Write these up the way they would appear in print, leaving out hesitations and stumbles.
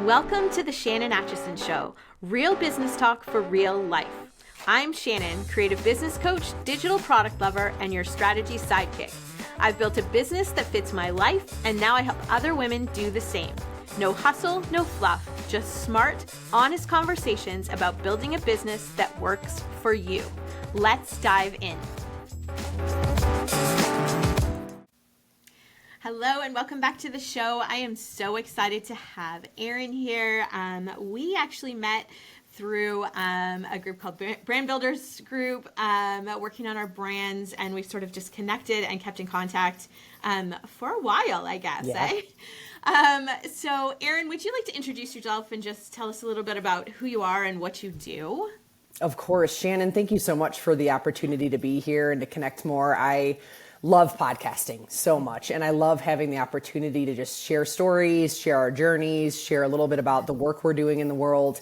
Welcome to the Shannon Atchison Show, real business talk for real life. I'm Shannon, creative business coach, digital product lover, and your strategy sidekick. I've built a business that fits my life, and now I help other women do the same. No hustle, no fluff, just smart, honest conversations about building a business that works for you. Let's dive in. Hello and welcome back to the show. I am so excited to have Erin here. We actually met through a group called Brand Builders Group, working on our brands, and we've sort of just connected and kept in contact for a while, I guess. Yeah. So Erin, would you like to introduce yourself and just tell us a little bit about who you are and what you do? Of course, Shannon, thank you so much for the opportunity to be here and to connect more. I love podcasting so much, and I love having the opportunity to just share stories, share our journeys, share a little bit about the work we're doing in the world,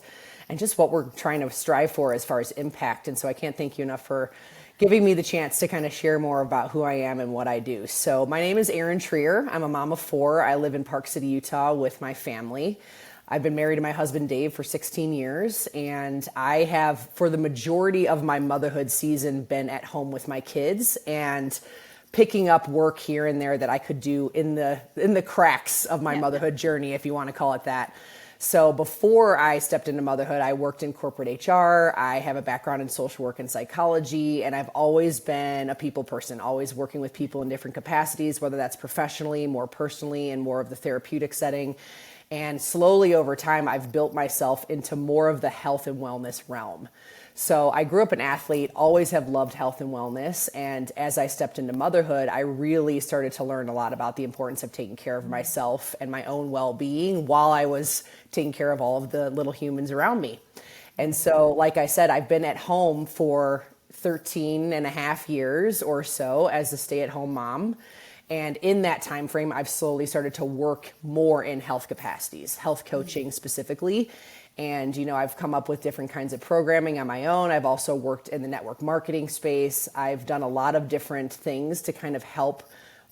and just what we're trying to strive for as far as impact. And so I can't thank you enough for giving me the chance to kind of share more about who I am and what I do. So my name is Erin Trier. I'm a mom of four. I live in Park City, Utah with my family. I've been married to my husband, Dave, for 16 years, and I have, for the majority of my motherhood season, been at home with my kids and picking up work here and there that I could do in the cracks of my motherhood journey, if you want to call it that. So before I stepped into motherhood, I worked in corporate HR. I have a background in social work and psychology, and I've always been a people person, always working with people in different capacities, whether that's professionally, more personally, and more of the therapeutic setting. And slowly over time, I've built myself into more of the health and wellness realm. So I grew up an athlete, always have loved health and wellness. And as I stepped into motherhood, I really started to learn a lot about the importance of taking care of myself and my own well-being while I was taking care of all of the little humans around me. And so, like I said, I've been at home for 13 and a half years or so as a stay-at-home mom. And in that time frame, I've slowly started to work more in health capacities, health coaching specifically. And, I've come up with different kinds of programming on my own. I've also worked in the network marketing space. I've done a lot of different things to kind of help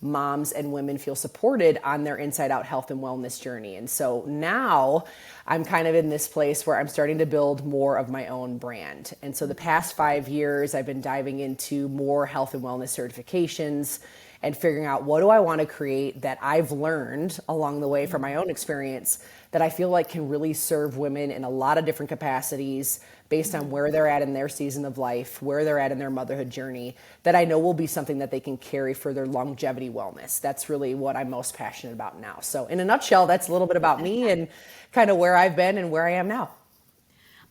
moms and women feel supported on their inside out health and wellness journey. And so now I'm kind of in this place where I'm starting to build more of my own brand. And so the past 5 years, I've been diving into more health and wellness certifications and figuring out what do I want to create that I've learned along the way from my own experience that I feel like can really serve women in a lot of different capacities based on where they're at in their season of life, where they're at in their motherhood journey, that I know will be something that they can carry for their longevity wellness. That's really what I'm most passionate about now. So in a nutshell, that's a little bit about me and kind of where I've been and where I am now.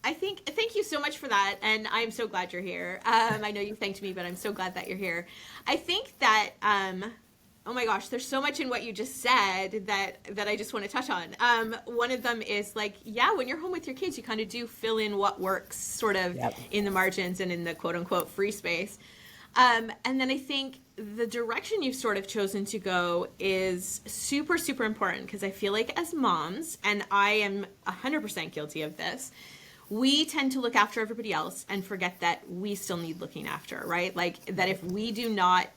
Thank you so much for that. And I'm so glad you're here. I know you thanked me, but I'm so glad that you're here. I think that, oh my gosh, there's so much in what you just said that I just want to touch on. One of them is like, when you're home with your kids, you kind of do fill in what works sort of in the margins and in the quote unquote free space. And then I think the direction you've sort of chosen to go is super, super important because I feel like as moms, and I am 100% guilty of this, we tend to look after everybody else and forget that we still need looking after, right? Like that if we do not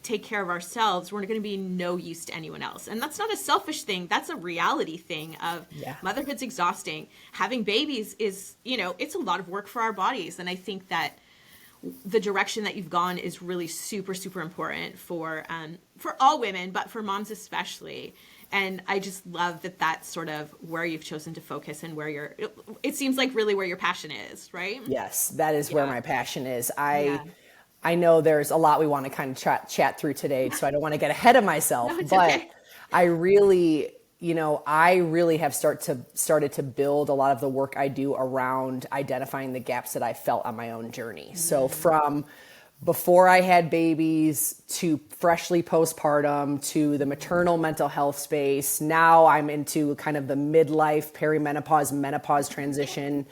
take care of ourselves, we're going to be no use to anyone else. And that's not a selfish thing. That's a reality thing of motherhood's exhausting. Having babies is, it's a lot of work for our bodies. And I think that the direction that you've gone is really super, super important for all women, but for moms especially. And I just love that that's sort of where you've chosen to focus and where it seems like really where your passion is, right? Yes, that is where my passion is. I know there's a lot we want to kind of chat through today, so I don't want to get ahead of myself, No, it's but okay. I really have started to build a lot of the work I do around identifying the gaps that I felt on my own journey. Mm-hmm. So from before I had babies to freshly postpartum to the maternal mental health space. Now I'm into kind of the midlife, perimenopause, menopause transition.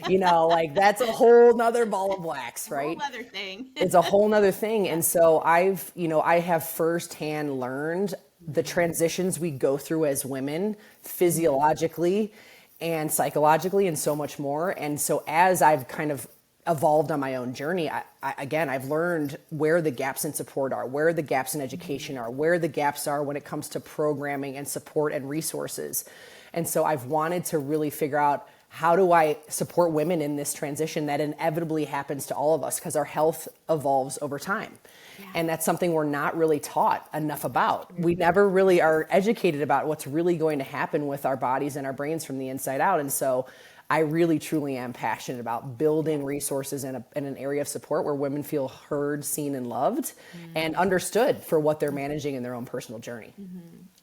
Like that's a whole nother ball of wax, right? A whole other thing. It's a whole nother thing. And so I have firsthand learned the transitions we go through as women physiologically and psychologically and so much more. And so as I've kind of evolved on my own journey, I've learned where the gaps in support are, where the gaps in education are, where the gaps are when it comes to programming and support and resources. And so I've wanted to really figure out, how do I support women in this transition that inevitably happens to all of us, because our health evolves over time. Yeah. And that's something we're not really taught enough about. We never really are educated about what's really going to happen with our bodies and our brains from the inside out. And so I really, truly am passionate about building resources in an area of support where women feel heard, seen, and loved, and understood for what they're managing in their own personal journey.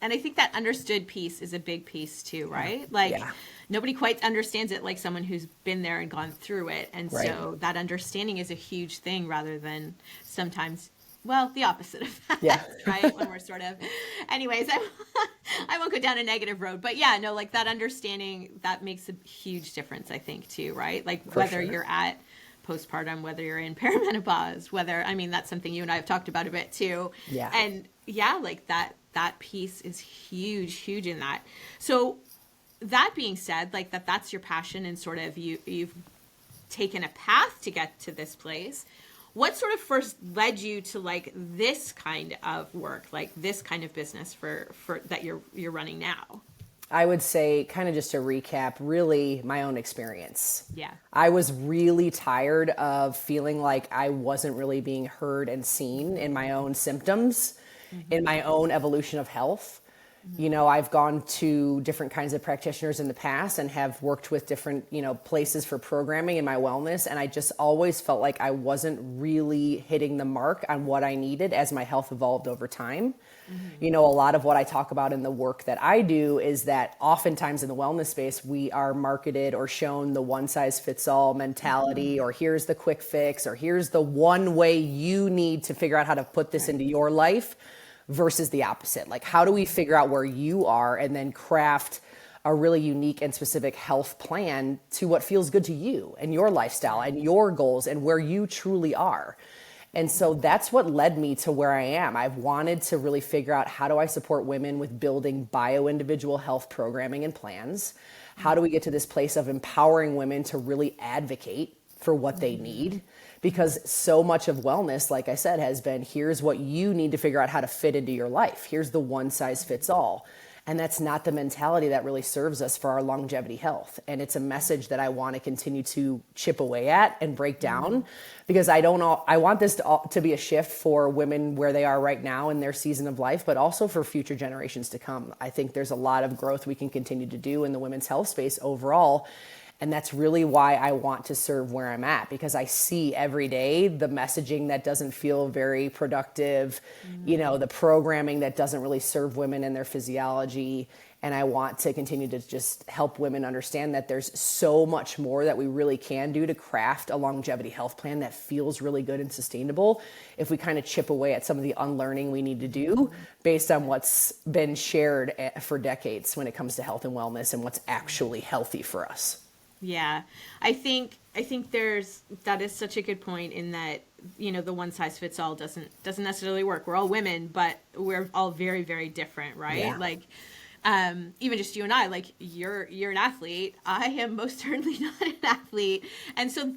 And I think that understood piece is a big piece too, right? Like nobody quite understands it like someone who's been there and gone through it. And so that understanding is a huge thing, rather than sometimes, well, the opposite of that, right? When we're sort of, anyways, I won't go down a negative road, but yeah, no, like that understanding, that makes a huge difference, I think, too, right? Like whether you're at postpartum, whether you're in perimenopause, I mean, that's something you and I have talked about a bit too. Yeah. And yeah, like that piece is huge in that. So that being said, like that's your passion, and sort of you've taken a path to get to this place. What sort of first led you to like this kind of work, like this kind of business for that you're running now? I would say, kind of just to recap, really my own experience. Yeah. I was really tired of feeling like I wasn't really being heard and seen in my own symptoms, in my own evolution of health. You know, I've gone to different kinds of practitioners in the past and have worked with different, places for programming in my wellness. And I just always felt like I wasn't really hitting the mark on what I needed as my health evolved over time. A lot of what I talk about in the work that I do is that oftentimes in the wellness space, we are marketed or shown the one size fits all mentality, or here's the quick fix, or here's the one way you need to figure out how to put this into your life, versus the opposite. Like, how do we figure out where you are and then craft a really unique and specific health plan to what feels good to you and your lifestyle and your goals and where you truly are? And so that's what led me to where I am. I've wanted to really figure out, how do I support women with building bio-individual health programming and plans? How do we get to this place of empowering women to really advocate for what they need? Because so much of wellness, like I said, has been, here's what you need to figure out how to fit into your life. Here's the one size fits all. And that's not the mentality that really serves us for our longevity health. And it's a message that I want to continue to chip away at and break down, because I want this to be a shift for women where they are right now in their season of life, but also for future generations to come. I think there's a lot of growth we can continue to do in the women's health space overall. And that's really why I want to serve where I'm at, because I see every day the messaging that doesn't feel very productive, the programming that doesn't really serve women and their physiology. And I want to continue to just help women understand that there's so much more that we really can do to craft a longevity health plan that feels really good and sustainable, if we kind of chip away at some of the unlearning we need to do based on what's been shared for decades when it comes to health and wellness and what's actually healthy for us. Yeah, I think that is such a good point, in that, the one size fits all doesn't necessarily work. We're all women, but we're all very, very different, right? Yeah. Like, even just you and I, like you're an athlete. I am most certainly not an athlete. And so,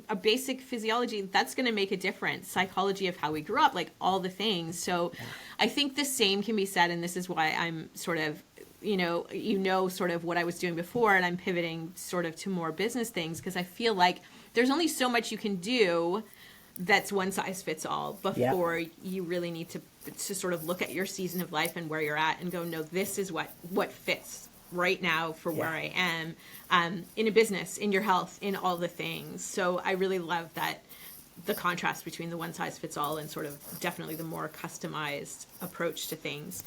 a basic physiology, that's going to make a difference. Psychology of how we grew up, like all the things. So I think the same can be said, and this is why I'm sort of, sort of what I was doing before, and I'm pivoting sort of to more business things, because I feel like there's only so much you can do that's one size fits all before you really need to sort of look at your season of life and where you're at and go, no, this is what fits right now for where I am, in a business, in your health, in all the things. So I really love that, the contrast between the one size fits all and sort of definitely the more customized approach to things.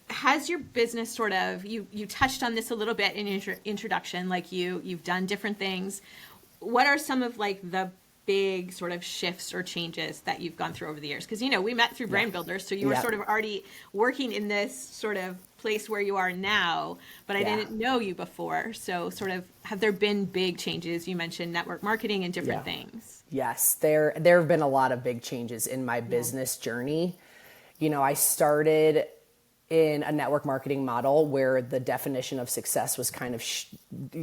Has your business sort of, you touched on this a little bit in your introduction, like you've done different things. What are some of like the big sort of shifts or changes that you've gone through over the years? Because, we met through Brand Builders, so you were sort of already working in this sort of place where you are now, but I didn't know you before. So sort of, have there been big changes? You mentioned network marketing and different things. Yes, there have been a lot of big changes in my business journey. I started in a network marketing model where the definition of success was kind of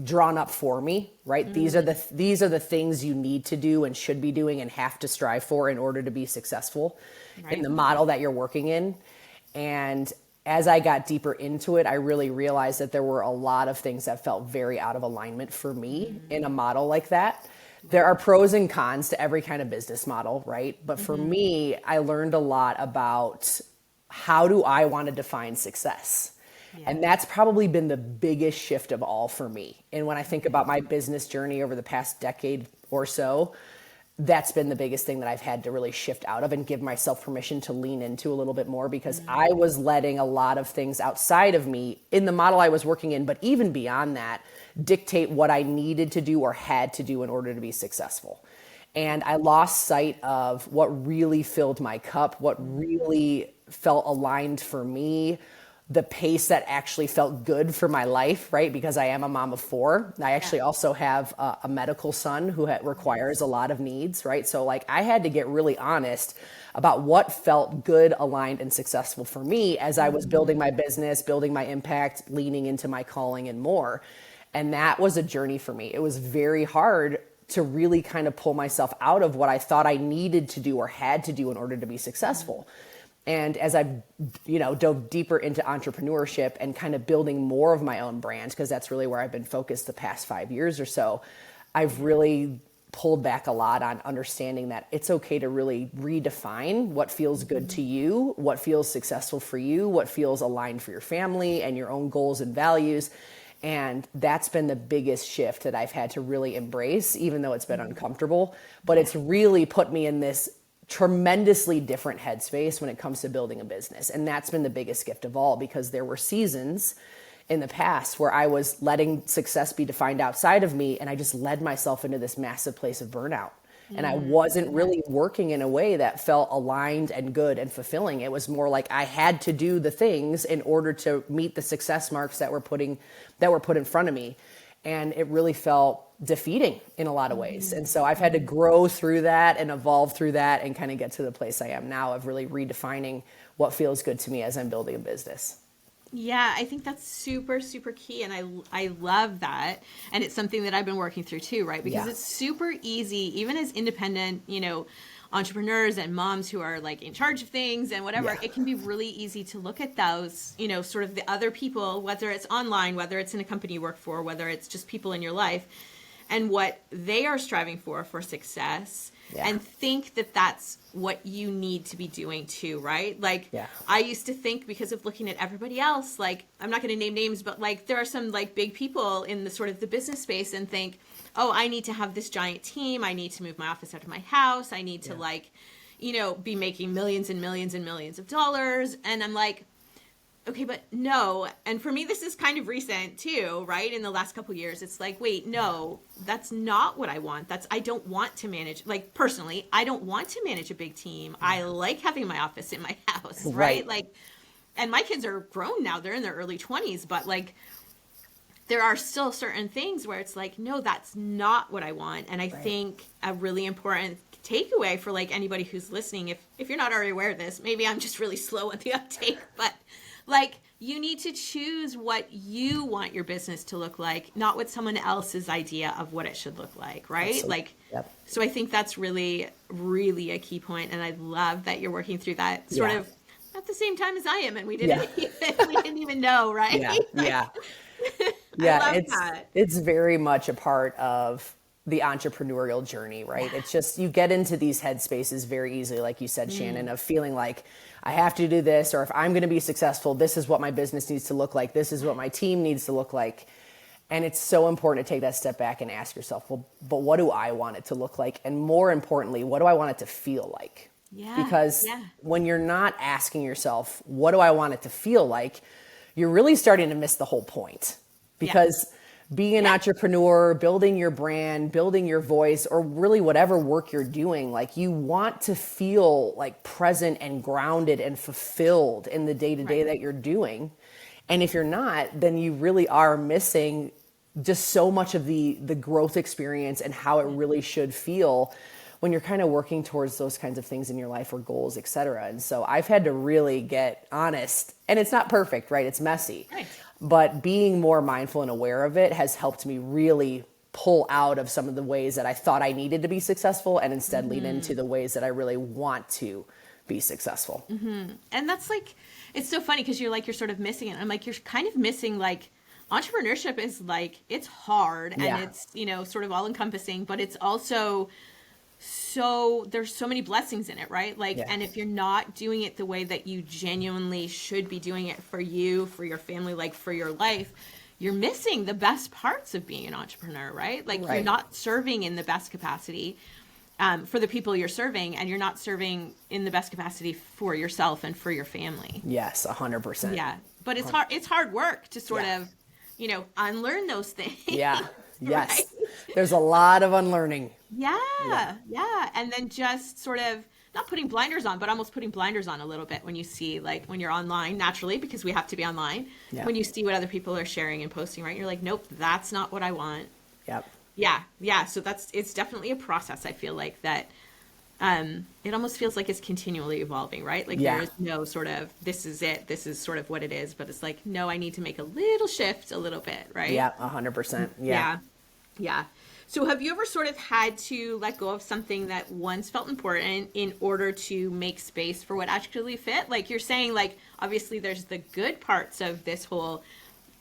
drawn up for me, right? Mm-hmm. These are the things you need to do and should be doing and have to strive for in order to be successful in the model that you're working in. And as I got deeper into it, I really realized that there were a lot of things that felt very out of alignment for me in a model like that. There are pros and cons to every kind of business model, right? But for me, I learned a lot about how do I want to define success? And that's probably been the biggest shift of all for me. And when I think about my business journey over the past decade or so, that's been the biggest thing that I've had to really shift out of and give myself permission to lean into a little bit more, because I was letting a lot of things outside of me in the model I was working in, but even beyond that, dictate what I needed to do or had to do in order to be successful. And I lost sight of what really filled my cup, what really felt aligned for me, the pace that actually felt good for my life, right? Because I am a mom of four. I actually also have a medical son who requires a lot of needs, right? So like I had to get really honest about what felt good, aligned, and successful for me as I was building my business, building my impact, leaning into my calling and more. And that was a journey for me. It was very hard to really kind of pull myself out of what I thought I needed to do or had to do in order to be successful. And as I've, dove deeper into entrepreneurship and kind of building more of my own brand, because that's really where I've been focused the past 5 years or so, I've really pulled back a lot on understanding that it's okay to really redefine what feels good to you, what feels successful for you, what feels aligned for your family and your own goals and values. And that's been the biggest shift that I've had to really embrace, even though it's been uncomfortable. But it's really put me in this tremendously different headspace when it comes to building a business. And that's been the biggest gift of all, because there were seasons in the past where I was letting success be defined outside of me, and I just led myself into this massive place of burnout. And I wasn't really working in a way that felt aligned and good and fulfilling. It was more like I had to do the things in order to meet the success marks that were put in front of me. And it really felt defeating in a lot of ways. And so I've had to grow through that and evolve through that and kind of get to the place I am now of really redefining what feels good to me as I'm building a business. Yeah, I think that's super, super key. And I love that. And it's something that I've been working through too, right? Because it's super easy, even as independent, entrepreneurs and moms who are like in charge of things and whatever, it can be really easy to look at those, sort of the other people, whether it's online, whether it's in a company you work for, whether it's just people in your life, and what they are striving for success, and think that that's what you need to be doing too, right? Like, I used to think, because of looking at everybody else, like, I'm not going to name names, but like, there are some like big people in the sort of the business space, and think, oh, I need to have this giant team. I need to move my office out of my house. I need to be making millions and millions and millions of dollars. And I'm like, okay, but no. And for me, this is kind of recent too, right? In the last couple of years, it's like, wait, no, that's not what I want. I don't want to manage, like personally, I don't want to manage a big team. I like having my office in my house, right? Like, and my kids are grown now, they're in their early 20s, but like, there are still certain things where it's like, no, that's not what I want. And I think a really important takeaway for like anybody who's listening, if you're not already aware of this, maybe I'm just really slow on the uptake, but like, you need to choose what you want your business to look like, not what someone else's idea of what it should look like, right? Absolutely. Like, so I think that's really, really a key point. And I love that you're working through that sort of at the same time as I am. And we didn't even know, right? It's very much a part of the entrepreneurial journey, right? It's just, you get into these headspaces very easily, like you said, Shannon, of feeling like I have to do this, or if I'm going to be successful, this is what my business needs to look like. This is what my team needs to look like. And it's so important to take that step back and ask yourself, well, but what do I want it to look like? And more importantly, what do I want it to feel like? Because when you're not asking yourself, what do I want it to feel like? You're really starting to miss the whole point. Because being an entrepreneur, building your brand, building your voice, or really whatever work you're doing, like, you want to feel like present and grounded and fulfilled in the day-to-day that you're doing. And if you're not, then you really are missing just so much of the growth experience and how it really should feel when you're kind of working towards those kinds of things in your life or goals, et cetera. And so I've had to really get honest, and it's not perfect, right? It's messy. But being more mindful and aware of it has helped me really pull out of some of the ways that I thought I needed to be successful, and instead lean into the ways that I really want to be successful. And that's like, it's so funny because you're sort of missing it. I'm like, you're kind of missing like, entrepreneurship is like, it's hard and it's, sort of all encompassing, but it's also there's so many blessings in it, right? Like, and if you're not doing it the way that you genuinely should be doing it for you, for your family, like for your life, you're missing the best parts of being an entrepreneur, right? Like you're not serving in the best capacity for the people you're serving, and you're not serving in the best capacity for yourself and for your family. Yes, 100%. Yeah. But it's hard work to sort of, unlearn those things. Yeah. Yes. Right? There's a lot of unlearning. Yeah. And then just sort of not putting blinders on, but almost putting blinders on a little bit when you see, like, when you're online naturally, because we have to be online, when you see what other people are sharing and posting, right? You're like, nope, that's not what I want. Yep. Yeah. So it's definitely a process. I feel like that, it almost feels like it's continually evolving, right? Like there is no sort of, this is it, this is sort of what it is, but it's like, no, I need to make a little shift a little bit, right? Yeah, 100%. Yeah. So have you ever sort of had to let go of something that once felt important in order to make space for what actually fit? Like you're saying, like, obviously there's the good parts of this whole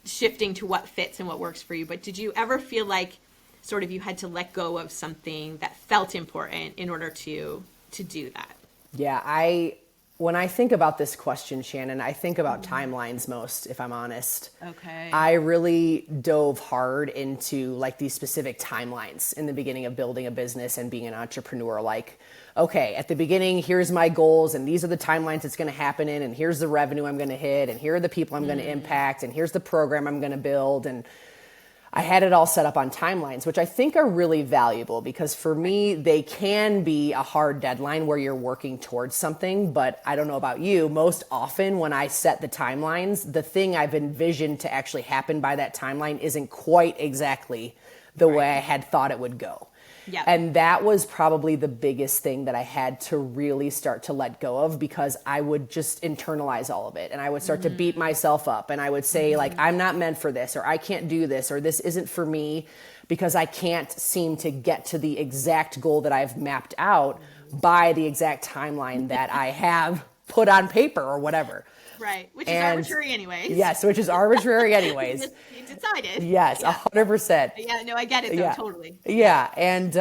shifting to what fits and what works for you, but did you ever feel like sort of you had to let go of something that felt important in order to do that? Yeah, when I think about this question, Shannon, I think about timelines most, if I'm honest. Okay. I really dove hard into like these specific timelines in the beginning of building a business and being an entrepreneur. Like, okay, at the beginning, here's my goals and these are the timelines it's going to happen in, and here's the revenue I'm going to hit, and here are the people I'm going to impact, and here's the program I'm going to build. And I had it all set up on timelines, which I think are really valuable because for me, they can be a hard deadline where you're working towards something. But I don't know about you, most often when I set the timelines, the thing I've envisioned to actually happen by that timeline isn't quite exactly the way I had thought it would go. Yeah. And that was probably the biggest thing that I had to really start to let go of, because I would just internalize all of it and I would start to beat myself up, and I would say like, I'm not meant for this, or I can't do this, or this isn't for me, because I can't seem to get to the exact goal that I've mapped out by the exact timeline that I have put on paper or whatever. Right. Which is arbitrary anyways. Yes, which is arbitrary anyways. You decided. Yes, 100%. Yeah, no, I get it though, totally. Yeah, and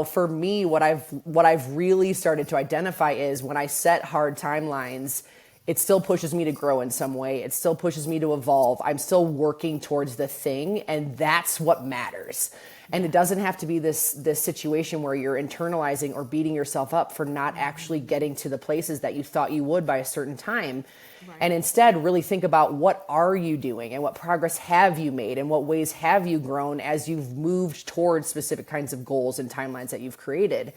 for me, what I've really started to identify is when I set hard timelines, it still pushes me to grow in some way. It still pushes me to evolve. I'm still working towards the thing, and that's what matters. And it doesn't have to be this situation where you're internalizing or beating yourself up for not actually getting to the places that you thought you would by a certain time. Right. And instead really think about, what are you doing and what progress have you made and what ways have you grown as you've moved towards specific kinds of goals and timelines that you've created.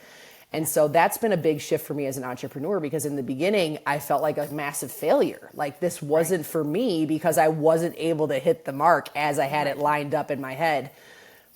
And so that's been a big shift for me as an entrepreneur, because in the beginning, I felt like a massive failure. Like this wasn't for me because I wasn't able to hit the mark as I had it lined up in my head.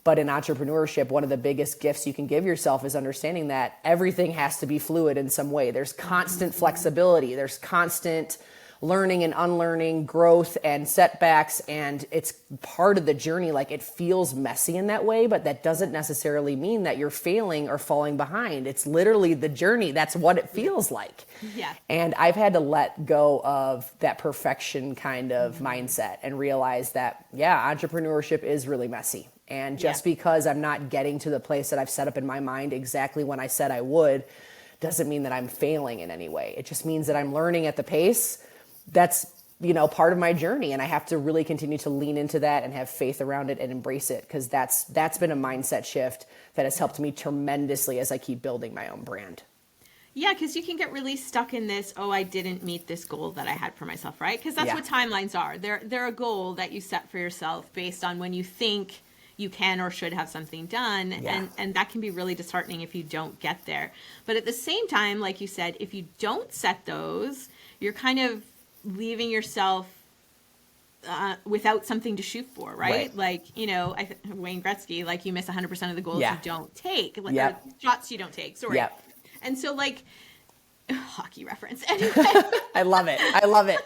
But in entrepreneurship, one of the biggest gifts you can give yourself is understanding that everything has to be fluid in some way. There's constant flexibility. There's constant learning and unlearning, growth and setbacks, and it's part of the journey. Like it feels messy in that way, but that doesn't necessarily mean that you're failing or falling behind. It's literally the journey. That's what it feels like. Yeah. And I've had to let go of that perfection kind of mindset and realize that, entrepreneurship is really messy. And just because I'm not getting to the place that I've set up in my mind exactly when I said I would, doesn't mean that I'm failing in any way. It just means that I'm learning at the pace that's, part of my journey. And I have to really continue to lean into that and have faith around it and embrace it, because that's been a mindset shift that has helped me tremendously as I keep building my own brand. Yeah, because you can get really stuck in this, I didn't meet this goal that I had for myself, right? Because that's what timelines are. They're a goal that you set for yourself based on when you think you can or should have something done. And that can be really disheartening if you don't get there. But at the same time, like you said, if you don't set those, you're kind of leaving yourself without something to shoot for, right? Like, Wayne Gretzky, like you miss 100% of the goals you don't take, like shots you don't take, sorry. And so like, hockey reference anyway. I love it.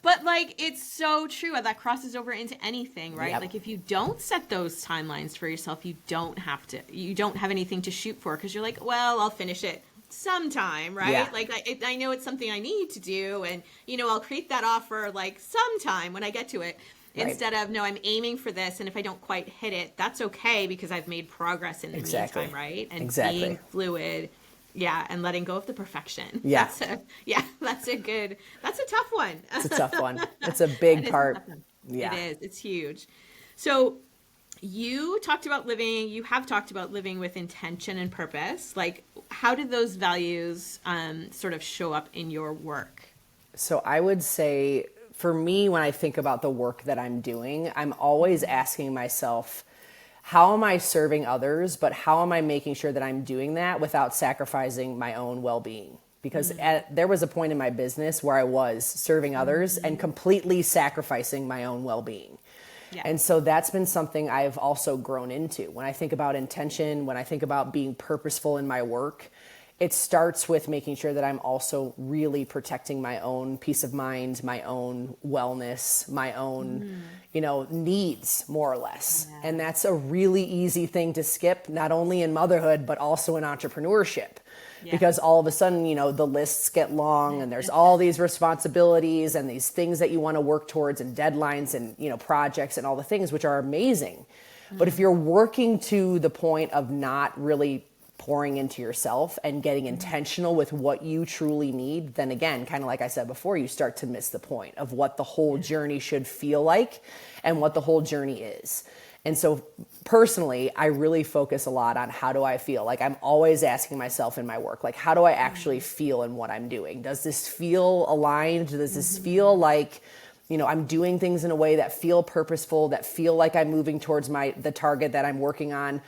But like, it's so true. That crosses over into anything, right? Like if you don't set those timelines for yourself, you don't have anything to shoot for, because you're like, well, I'll finish it sometime, right? Yeah. Like I know it's something I need to do, and I'll create that offer like sometime when I get to it. Right. Instead of, no, I'm aiming for this, and if I don't quite hit it, that's okay because I've made progress in the Exactly. meantime, right? And Exactly. being fluid, yeah, and letting go of the perfection. Yeah. That's a tough one. It's a tough one. It's a big It is a part. tough one. Yeah. It is. It's huge. So you have talked about living with intention and purpose. Like, how did those values sort of show up in your work? So I would say for me, when I think about the work that I'm doing, I'm always asking myself, how am I serving others, but how am I making sure that I'm doing that without sacrificing my own well-being? Because there was a point in my business where I was serving others and completely sacrificing my own well-being. Yeah. And so that's been something I've also grown into. When I think about intention, when I think about being purposeful in my work, it starts with making sure that I'm also really protecting my own peace of mind, my own wellness, my own, needs, more or less. Yeah. And that's a really easy thing to skip, not only in motherhood, but also in entrepreneurship. Yeah. Because all of a sudden, the lists get long and there's all these responsibilities and these things that you want to work towards and deadlines and, projects and all the things, which are amazing. But if you're working to the point of not really pouring into yourself and getting intentional with what you truly need, then again, kind of like I said before, you start to miss the point of what the whole journey should feel like and what the whole journey is. And so personally, I really focus a lot on how do I feel? Like I'm always asking myself in my work, like, how do I actually feel in what I'm doing? Does this feel aligned? Does this feel like, I'm doing things in a way that feel purposeful, that feel like I'm moving towards the target that I'm working on,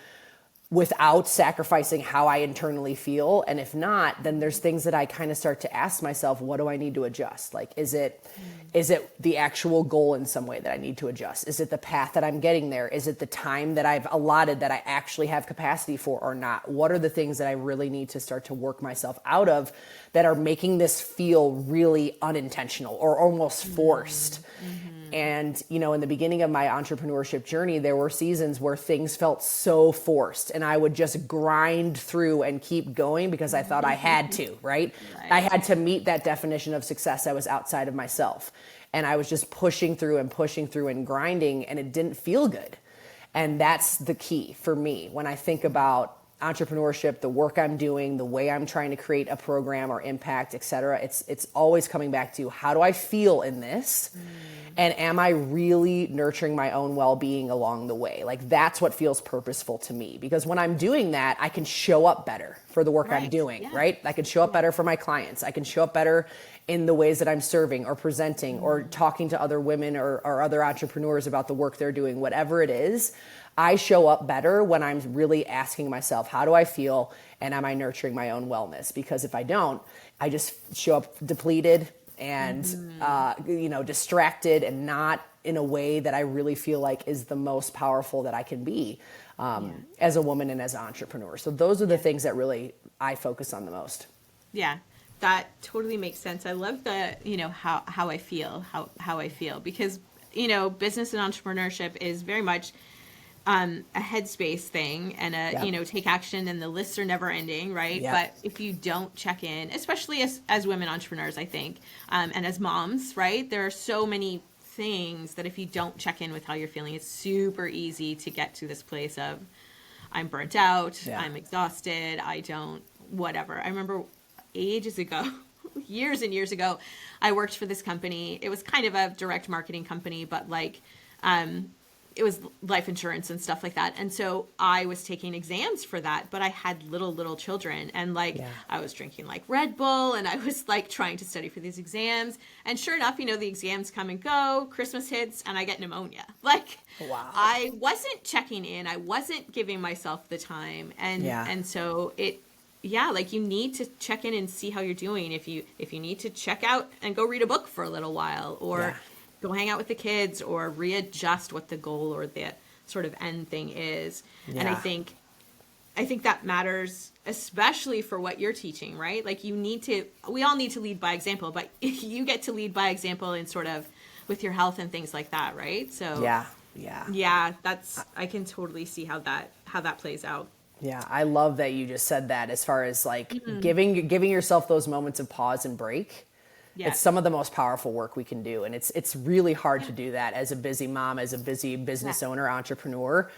without sacrificing how I internally feel? And if not, then there's things that I kind of start to ask myself, what do I need to adjust? Like, is it the actual goal in some way that I need to adjust? Is it the path that I'm getting there? Is it the time that I've allotted that I actually have capacity for or not? What are the things that I really need to start to work myself out of that are making this feel really unintentional or almost forced? And, in the beginning of my entrepreneurship journey, there were seasons where things felt so forced and I would just grind through and keep going because I thought I had to, right? I had to meet that definition of success that was outside of myself. And I was just pushing through and grinding, and it didn't feel good. And that's the key for me when I think about entrepreneurship, the work I'm doing, the way I'm trying to create a program or impact, et cetera. It's always coming back to, how do I feel in this? And am I really nurturing my own well-being along the way? Like, that's what feels purposeful to me, because when I'm doing that, I can show up better for the work I'm doing, right? I can show up better for my clients. I can show up better in the ways that I'm serving or presenting or talking to other women or other entrepreneurs about the work they're doing, whatever it is. I show up better when I'm really asking myself, how do I feel? And am I nurturing my own wellness? Because if I don't, I just show up depleted and, distracted, and not in a way that I really feel like is the most powerful that I can be as a woman and as an entrepreneur. So those are the things that really I focus on the most. Yeah, that totally makes sense. I love the, how I feel, how I feel, because, business and entrepreneurship is very much a headspace thing and take action, and the lists are never ending, right? Yeah. But if you don't check in, especially as women entrepreneurs, I think, and as moms, right? There are so many things that if you don't check in with how you're feeling, it's super easy to get to this place of, I'm burnt out, I'm exhausted, whatever. I remember ages ago, years and years ago, I worked for this company. It was kind of a direct marketing company, but it was life insurance and stuff like that. And so I was taking exams for that, but I had little children, and I was drinking Red Bull, and I was trying to study for these exams. And sure enough, the exams come and go, Christmas hits, and I get pneumonia. Wow. I wasn't checking in. I wasn't giving myself the time. And so you need to check in and see how you're doing. If you need to check out and go read a book for a little while, or go hang out with the kids, or readjust what the goal or the sort of end thing is. Yeah. And I think that matters, especially for what you're teaching, right? We all need to lead by example, but you get to lead by example in sort of with your health and things like that, right? So yeah, I can totally see how that plays out. Yeah, I love that you just said that as far as like giving yourself those moments of pause and break. It's Yes. some of the most powerful work we can do. And it's really hard Yeah. to do that as a busy mom, as a busy Yeah. business owner, entrepreneur.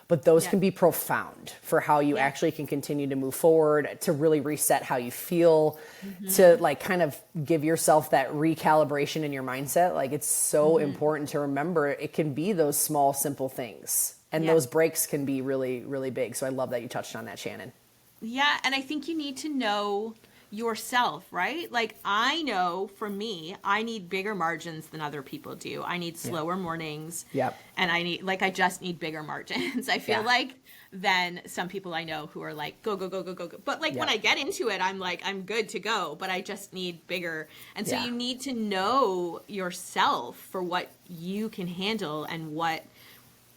But those Yeah. can be profound for how you Yeah. actually can continue to move forward, to really reset how you feel, to Mm-hmm. like kind of give yourself that recalibration in your mindset. Like it's so Mm-hmm. important to remember it can be those small, simple things. And Yeah. those breaks can be really, really big. So I love that you touched on that, Shannon. Yeah, and I think you need to know yourself, right? Like I know for me, I need bigger margins than other people do. I need slower mornings. Yep. And I just need bigger margins. I feel Yeah. like than some people I know who are like go go go go go go. But like when Yeah. I get into it, I'm like I'm good to go, but I just need bigger. And so Yeah. you need to know yourself for what you can handle and what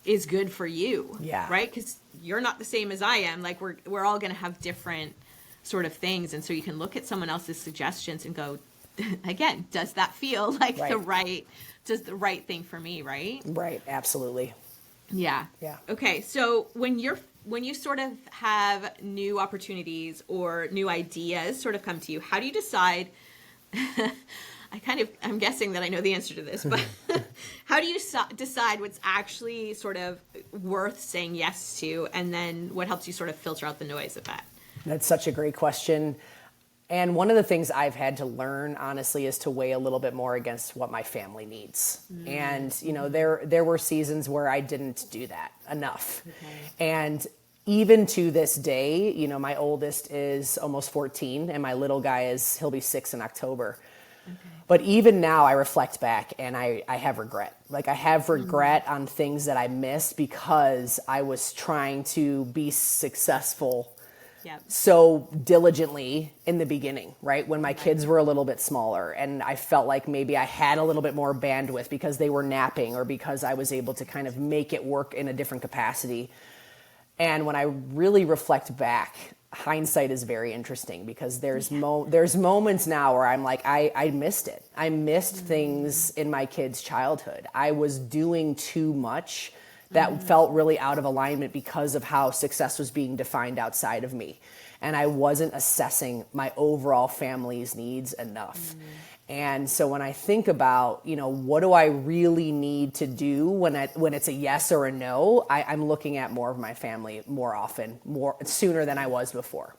is good for you. Yeah. Right? Because you're not the same as I am. Like we're all going to have different sort of things, and so you can look at someone else's suggestions and go, again, does that feel like Right. the right thing for me? Right? Right. Absolutely. Yeah. Yeah. Okay. So when you sort of have new opportunities or new ideas sort of come to you, how do you decide? I'm guessing that I know the answer to this, but how do you decide what's actually sort of worth saying yes to, and then what helps you sort of filter out the noise of that? That's such a great question. And one of the things I've had to learn, honestly, is to weigh a little bit more against what my family needs. And, you know, there were seasons where I didn't do that enough. Okay. And even to this day, you know, my oldest is almost 14 and my little guy he'll be 6 in October. Okay. But even now I reflect back and I have regret. Like I have regret on things that I missed because I was trying to be successful Yep. so diligently in the beginning, right? When my kids were a little bit smaller and I felt like maybe I had a little bit more bandwidth because they were napping or because I was able to kind of make it work in a different capacity. And when I really reflect back, hindsight is very interesting because there's moments now where I'm like, I missed it. I missed things in my kids' childhood. I was doing too much that felt really out of alignment because of how success was being defined outside of me. And I wasn't assessing my overall family's needs enough. And so when I think about, you know, what do I really need to do when it's a yes or a no, I'm looking at more of my family more often, more sooner than I was before.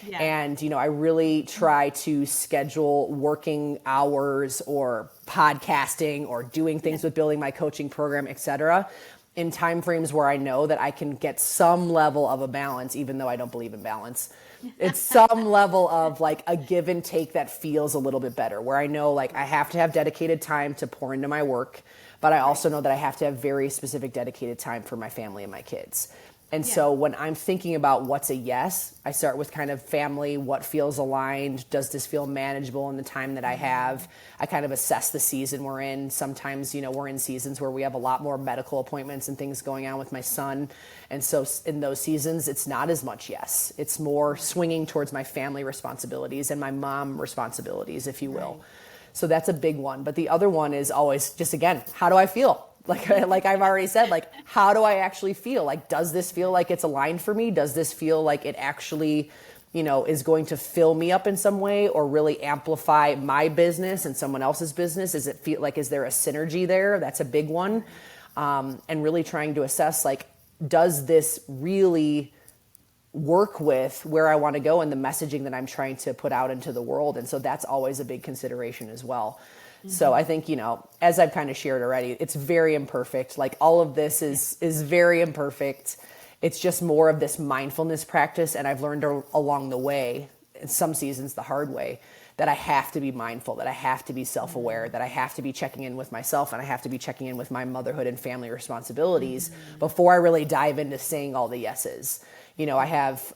Yeah. And, you know, I really try to schedule working hours or podcasting or doing things with building my coaching program, et cetera, in time frames where I know that I can get some level of a balance, even though I don't believe in balance. It's some level of like a give and take that feels a little bit better, where I know like I have to have dedicated time to pour into my work, but I also know that I have to have very specific dedicated time for my family and my kids. And so when I'm thinking about what's a yes, I start with kind of family, what feels aligned, does this feel manageable in the time that I have? I kind of assess the season we're in. Sometimes, you know, we're in seasons where we have a lot more medical appointments and things going on with my son. And so in those seasons, it's not as much yes. It's more swinging towards my family responsibilities and my mom responsibilities, if you will. So that's a big one. But the other one is always just, again, how do I feel? Like I've already said, like, how do I actually feel? Like, does this feel like it's aligned for me? Does this feel like it actually, you know, is going to fill me up in some way or really amplify my business and someone else's business? Is it feel like, is there a synergy there? That's a big one. And really trying to assess, like, does this really work with where I want to go and the messaging that I'm trying to put out into the world? And so that's always a big consideration as well. So I think, you know, as I've kind of shared already, it's very imperfect. Like all of this is very imperfect. It's just more of this mindfulness practice. And I've learned along the way, in some seasons the hard way, that I have to be mindful, that I have to be self-aware, that I have to be checking in with myself and I have to be checking in with my motherhood and family responsibilities before I really dive into saying all the yeses. You know, I have,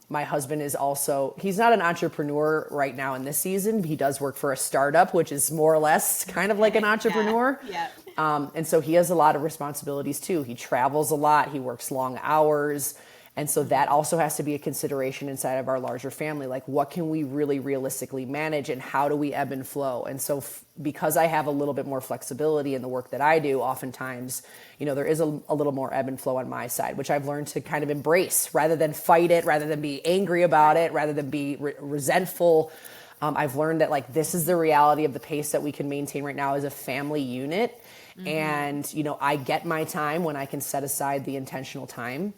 my husband is also, he's not an entrepreneur right now in this season. He does work for a startup, which is more or less kind of like an entrepreneur. Yeah. And so he has a lot of responsibilities too. He travels a lot. He works long hours. And so that also has to be a consideration inside of our larger family. Like, what can we really realistically manage, and how do we ebb and flow? And so because I have a little bit more flexibility in the work that I do, oftentimes, there is a little more ebb and flow on my side, which I've learned to kind of embrace rather than fight it, rather than be angry about it, rather than be resentful. I've learned that, like, this is the reality of the pace that we can maintain right now as a family unit. Mm-hmm. And, I get my time when I can set aside the intentional time.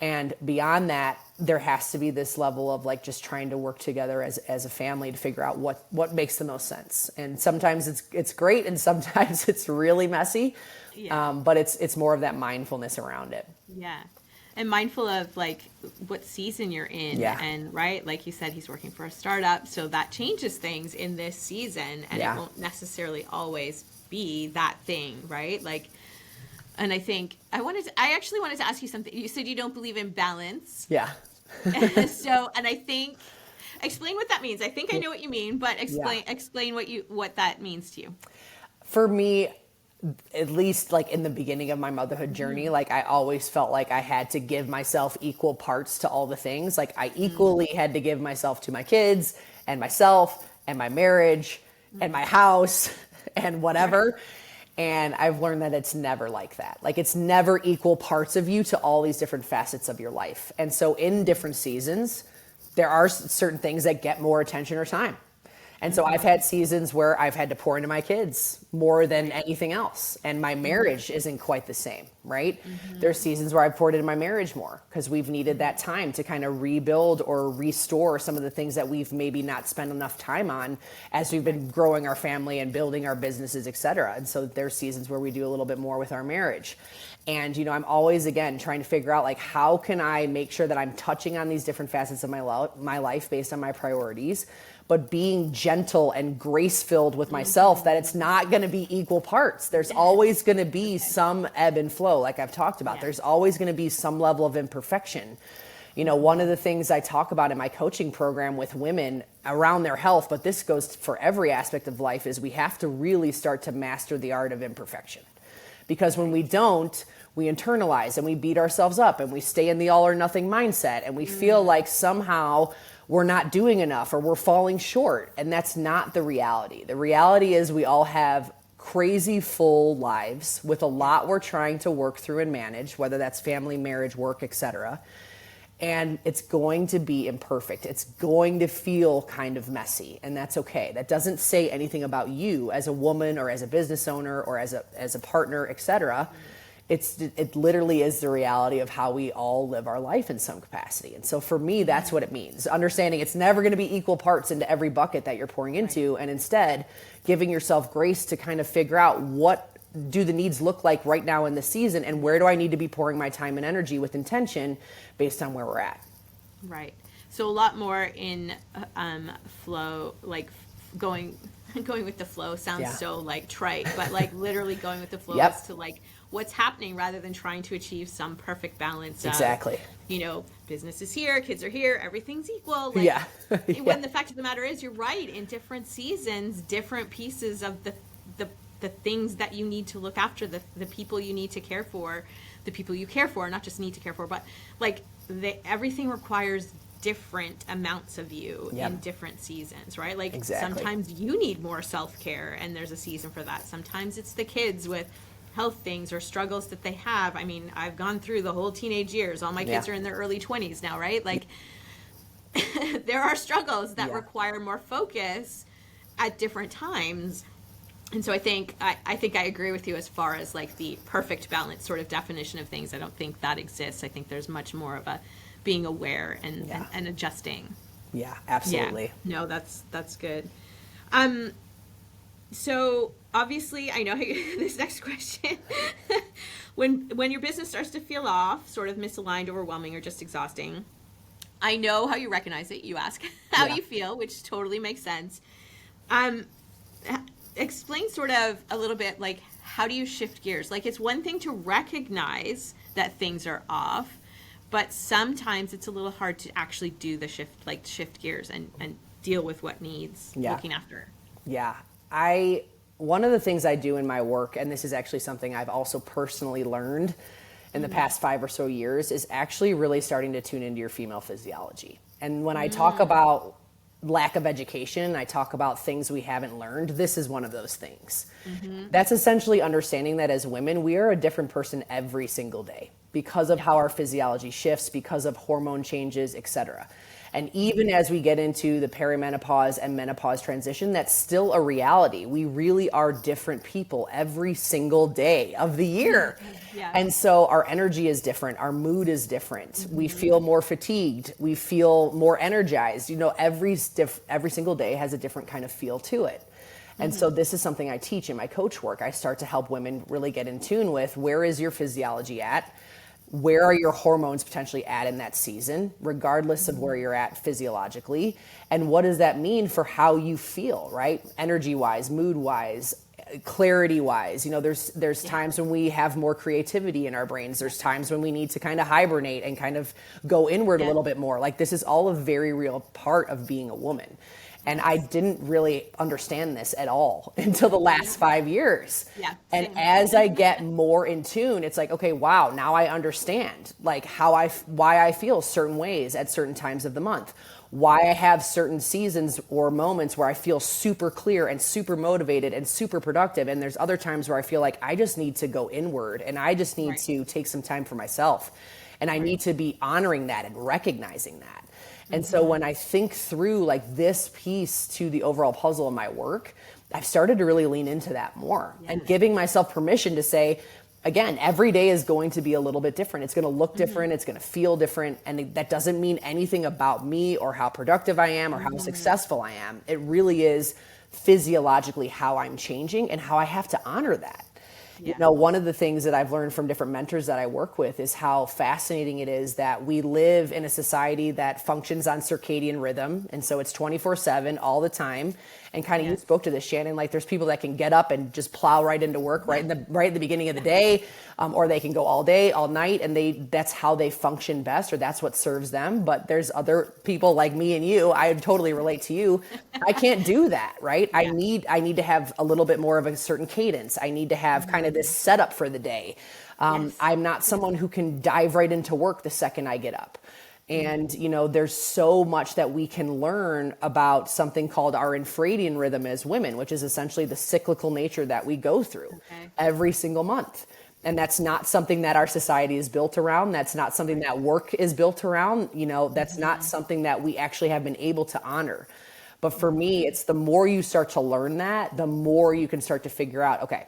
And beyond that, there has to be this level of, like, just trying to work together as a family to figure out what makes the most sense. And sometimes it's great, and sometimes it's really messy. Yeah. But it's more of that mindfulness around it. Yeah. And mindful of, like, what season you're in. Yeah. And right, like you said, he's working for a startup, so that changes things in this season, and it won't necessarily always be that thing, right? Like, and I think I actually wanted to ask you something. You said you don't believe in balance. Yeah. And I think, explain what that means. I think I know what you mean, but explain what that means to you. For me, at least, like, in the beginning of my motherhood journey, like, I always felt like I had to give myself equal parts to all the things. Like, I equally had to give myself to my kids and myself and my marriage and my house and whatever. And I've learned that it's never like that. Like, it's never equal parts of you to all these different facets of your life. And so in different seasons, there are certain things that get more attention or time. And so I've had seasons where I've had to pour into my kids more than anything else. And my marriage isn't quite the same, right? Mm-hmm. There's seasons where I've poured into my marriage more because we've needed that time to kind of rebuild or restore some of the things that we've maybe not spent enough time on as we've been growing our family and building our businesses, et cetera. And so there's seasons where we do a little bit more with our marriage. And, I'm always, again, trying to figure out, like, how can I make sure that I'm touching on these different facets of my life based on my priorities, but being gentle and grace-filled with myself, that it's not going to be equal parts. There's always going to be some ebb and flow, like I've talked about. There's always going to be some level of imperfection. One of the things I talk about in my coaching program with women around their health, but this goes for every aspect of life, is we have to really start to master the art of imperfection. Because when we don't, we internalize and we beat ourselves up and we stay in the all or nothing mindset, and we feel like somehow we're not doing enough or we're falling short. And that's not the reality. The reality is we all have crazy full lives with a lot we're trying to work through and manage, whether that's family, marriage, work, etc. And it's going to be imperfect. It's going to feel kind of messy, and that's okay. That doesn't say anything about you as a woman or as a business owner or as a partner, etc. It literally is the reality of how we all live our life in some capacity. And so for me, that's what it means. Understanding it's never going to be equal parts into every bucket that you're pouring into, and instead giving yourself grace to kind of figure out what do the needs look like right now in the season, and where do I need to be pouring my time and energy with intention based on where we're at. Right. So a lot more in flow, like going with the flow sounds so like trite, but like literally going with the flow is to like what's happening rather than trying to achieve some perfect balance. Exactly. Business is here, kids are here, everything's equal. Like, when the fact of the matter is, you're right. In different seasons, different pieces of the things that you need to look after, the people you need to care for, the people you care for, not just need to care for, but like everything requires different amounts of you in different seasons, right? Like sometimes you need more self-care and there's a season for that. Sometimes it's the kids with health things or struggles that they have. I mean, I've gone through the whole teenage years. All my kids are in their early 20s now, right? Like there are struggles that require more focus at different times. And so I think I agree with you as far as like the perfect balance sort of definition of things. I don't think that exists. I think there's much more of a being aware and adjusting. Yeah, absolutely. Yeah. No, that's good. So obviously I know this next question, when your business starts to feel off, sort of misaligned, overwhelming, or just exhausting, I know how you recognize it. You ask how you feel, which totally makes sense. Explain sort of a little bit, like, how do you shift gears? Like, it's one thing to recognize that things are off, but sometimes it's a little hard to actually do the shift gears and deal with what needs looking after. Yeah. One of the things I do in my work, and this is actually something I've also personally learned, in the past 5 or so years is actually really starting to tune into your female physiology. And when I talk about lack of education, I talk about things we haven't learned, this is one of those things. That's essentially understanding that as women, we are a different person every single day because of how our physiology shifts, because of hormone changes, etc. And even as we get into the perimenopause and menopause transition, that's still a reality. We really are different people every single day of the year. Yeah. And so our energy is different. Our mood is different. We feel more fatigued. We feel more energized. You know, every single day has a different kind of feel to it. And so this is something I teach in my coach work. I start to help women really get in tune with where is your physiology at? Where are your hormones potentially at in that season, regardless of where you're at physiologically? And what does that mean for how you feel, right? Energy-wise, mood-wise, clarity-wise. You know, there's times when we have more creativity in our brains. There's times when we need to kind of hibernate and kind of go inward a little bit more. Like, this is all a very real part of being a woman. And I didn't really understand this at all until the last 5 years. Yeah, and same. as I get more in tune, it's like, okay, wow, now I understand like why I feel certain ways at certain times of the month, why I have certain seasons or moments where I feel super clear and super motivated and super productive. And there's other times where I feel like I just need to go inward and I just need to take some time for myself. And I need to be honoring that and recognizing that. And so when I think through like this piece to the overall puzzle of my work, I've started to really lean into that more and giving myself permission to say, again, every day is going to be a little bit different. It's going to look different. It's going to feel different. And that doesn't mean anything about me or how productive I am or how successful I am. It really is physiologically how I'm changing and how I have to honor that. You know, one of the things that I've learned from different mentors that I work with is how fascinating it is that we live in a society that functions on circadian rhythm. And so it's 24/7 all the time. And kind of you spoke to this, Shannon, like there's people that can get up and just plow right into work right at the beginning of the day, or they can go all day, all night, and that's how they function best, or that's what serves them. But there's other people like me and you, I totally relate to you. I can't do that, right? I need to have a little bit more of a certain cadence. I need to have kind of this setup for the day. I'm not someone who can dive right into work the second I get up. And, you know, there's so much that we can learn about something called our infradian rhythm as women, which is essentially the cyclical nature that we go through every single month. And that's not something that our society is built around. That's not something that work is built around. You know, that's not something that we actually have been able to honor. But for me, it's the more you start to learn that, the more you can start to figure out, okay,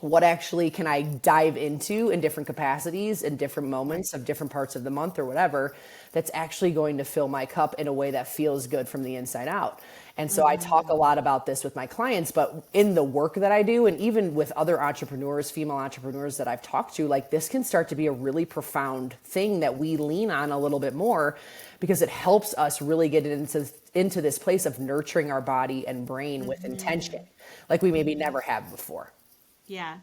what actually can I dive into in different capacities in different moments of different parts of the month or whatever, that's actually going to fill my cup in a way that feels good from the inside out. And so I talk a lot about this with my clients, but in the work that I do, and even with other entrepreneurs, female entrepreneurs that I've talked to, like this can start to be a really profound thing that we lean on a little bit more because it helps us really get into this place of nurturing our body and brain with intention, like we maybe never have before. Yeah.